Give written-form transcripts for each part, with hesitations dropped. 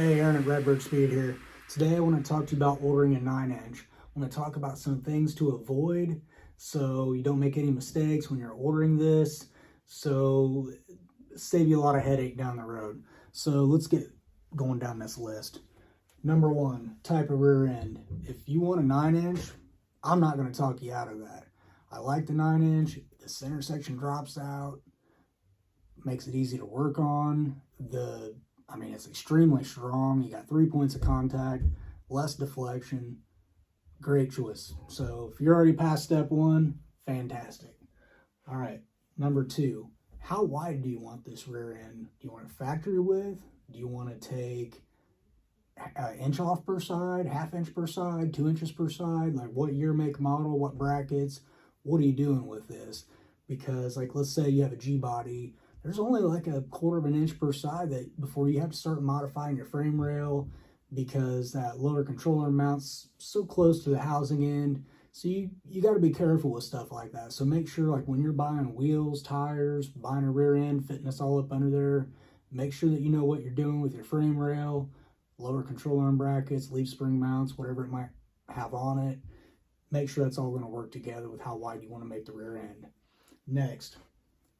Hey, Aaron at Redbird Speed here. Today I want to talk to you about ordering a 9-inch. I want to talk about some things to avoid so you don't make any mistakes when you're ordering this, so save you a lot of headache down the road. So let's get going down this list. Number one, type of rear end. If you want a 9-inch, I'm not going to talk you out of that. I like the 9-inch. The center section drops out, makes it easy to work on. It's extremely strong. You got 3 points of contact, less deflection. Great choice. So if you're already past step one, fantastic. All right, number two, how wide do you want this rear end? Do you want a factory width? Do you want to take an inch off per side, half inch per side, 2 inches per side? Like what year, make, model, what brackets? What are you doing with this? Because like, let's say you have a G-body, there's only like a 1/4 of an inch per side that before you have to start modifying your frame rail, because that lower controller mounts so close to the housing end. So you got to be careful with stuff like that. So make sure, like when you're buying wheels, tires, buying a rear end, fitting this all up under there, make sure that you know what you're doing with your frame rail, lower control arm brackets, leaf spring mounts, whatever it might have on it. Make sure that's all going to work together with how wide you want to make the rear end. Next,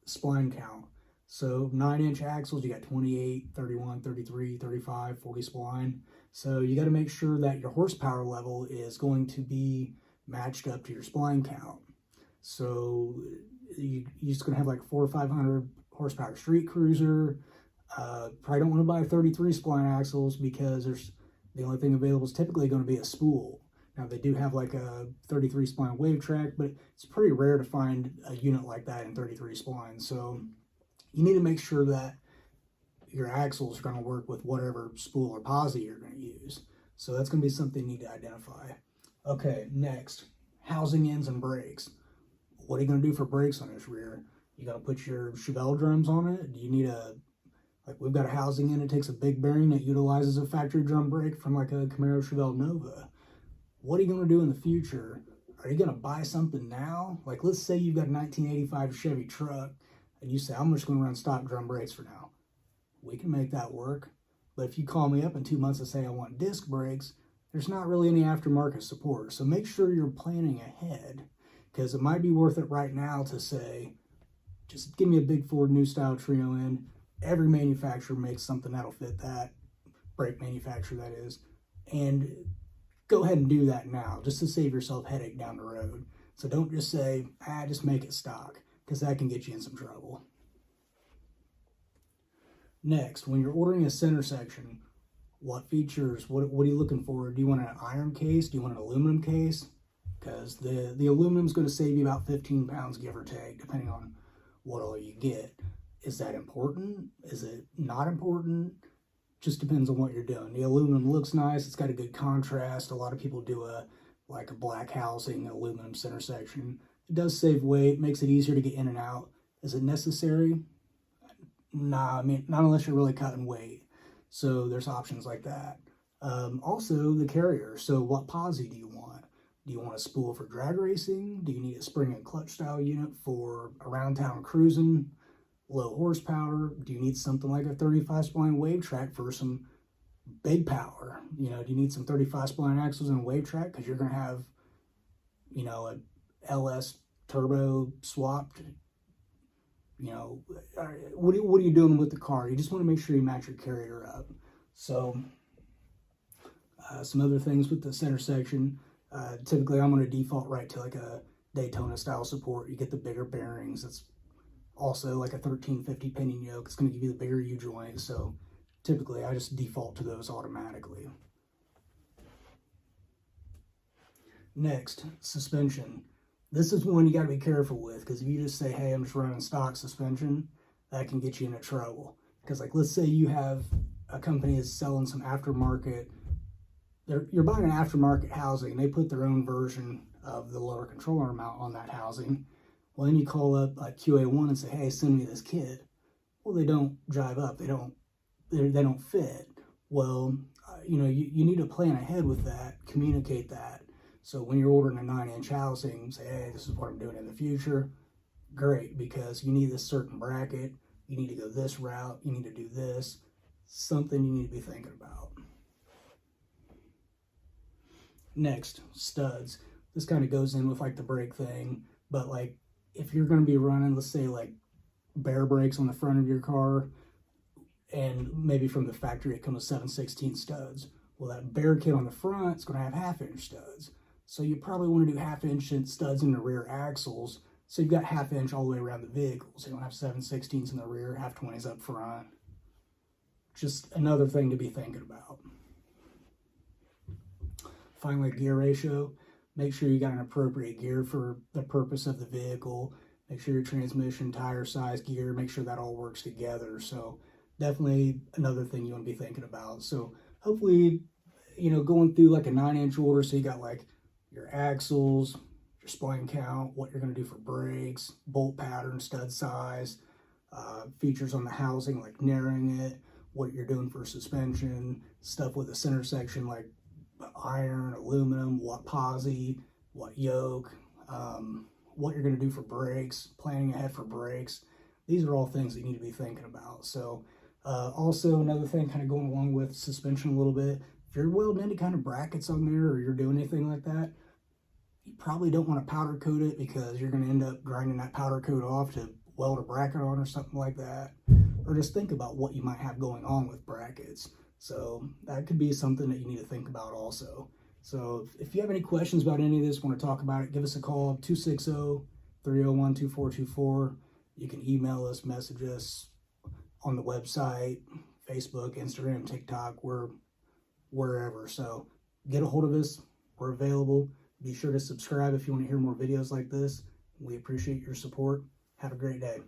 spline count. So 9-inch axles, you got 28, 31, 33, 35, 40 spline. So you got to make sure that your horsepower level is going to be matched up to your spline count. So you're just going to have like 400 or 500 horsepower street cruiser. Probably don't want to buy 33 spline axles because the only thing available is typically going to be a spool. Now they do have like a 33 spline wave track, but it's pretty rare to find a unit like that in 33 spline. So you need to make sure that your axles are going to work with whatever spool or posi you're going to use. So that's going to be something you need to identify. Okay, next, housing ends and brakes. What are you going to do for brakes on this rear? You got to put your Chevelle drums on it? Do you need we've got a housing end, it takes a big bearing that utilizes a factory drum brake from like a Camaro Chevelle Nova. What are you going to do in the future? Are you going to buy something now? Like let's say you've got a 1985 Chevy truck, and you say, I'm just going to run stock drum brakes for now. We can make that work. But if you call me up in 2 months and say I want disc brakes, there's not really any aftermarket support. So make sure you're planning ahead, because it might be worth it right now to say, just give me a big Ford new style trio end. Every manufacturer makes something that'll fit that, brake manufacturer that is, and go ahead and do that now just to save yourself headache down the road. So don't just say, just make it stock, because that can get you in some trouble. Next, when you're ordering a center section, what features, what are you looking for? Do you want an iron case? Do you want an aluminum case? Because the aluminum is going to save you about 15 pounds, give or take, depending on what all you get. Is that important? Is it not important? Just depends on what you're doing. The aluminum looks nice. It's got a good contrast. A lot of people do a black housing, aluminum center section. It does save weight, makes it easier to get in and out. Is it necessary? Nah, not unless you're really cutting weight. So there's options like that. Also, the carrier. So what posi do you want? Do you want a spool for drag racing? Do you need a spring and clutch style unit for around town cruising, low horsepower? Do you need something like a 35 spline wave track for some big power? Do you need some 35 spline axles and a wave track because you're going to have, a LS turbo swapped? What are you doing with the car? You just want to make sure you match your carrier up. So some other things with the center section, typically I'm going to default right to like a Daytona style support. You get the bigger bearings. It's also like a 1350 pinion yoke. It's going to give you the bigger U-joint. So typically I just default to those automatically. Next, suspension. This is one you got to be careful with, because if you just say, hey, I'm just running stock suspension, that can get you into trouble. Because like, let's say you have a company that's selling some aftermarket, you're buying an aftermarket housing, and they put their own version of the lower control arm mount on that housing. Well, then you call up like QA1 and say, hey, send me this kit. Well, they don't drive up. They don't fit. Well, you need to plan ahead with that, communicate that. So when you're ordering a 9-inch housing, say, hey, this is what I'm doing in the future. Great, because you need this certain bracket. You need to go this route. You need to do this. something you need to be thinking about. Next, studs. This kind of goes in with like the brake thing, but like if you're going to be running, let's say like Baer brakes on the front of your car, and maybe from the factory it comes with 7/16 studs. Well, that Baer kit on the front is going to have 1/2 inch studs. So you probably want to do 1/2 inch studs in the rear axles. So you've got 1/2 inch all the way around the vehicle. So you don't have 7/16s in the rear, 1/20s up front. Just another thing to be thinking about. Finally, gear ratio. Make sure you got an appropriate gear for the purpose of the vehicle. Make sure your transmission, tire size, gear, make sure that all works together. So definitely another thing you want to be thinking about. So hopefully, going through like a 9-inch order, so you got like your axles, your spline count, what you're going to do for brakes, bolt pattern, stud size, features on the housing like narrowing it, what you're doing for suspension, stuff with the center section like iron, aluminum, what posi, what yoke, what you're going to do for brakes, planning ahead for brakes. These are all things that you need to be thinking about. So also another thing kind of going along with suspension a little bit, if you're welding any kind of brackets on there or you're doing anything like that, you probably don't want to powder coat it because you're going to end up grinding that powder coat off to weld a bracket on or something like that. Or just think about what you might have going on with brackets. So that could be something that you need to think about also. So if you have any questions about any of this, want to talk about it, give us a call, 260-301-2424. You can email us, message us on the website, Facebook, Instagram, TikTok, we're wherever. So get a hold of us. We're available. Be sure to subscribe if you want to hear more videos like this. We appreciate your support. Have a great day.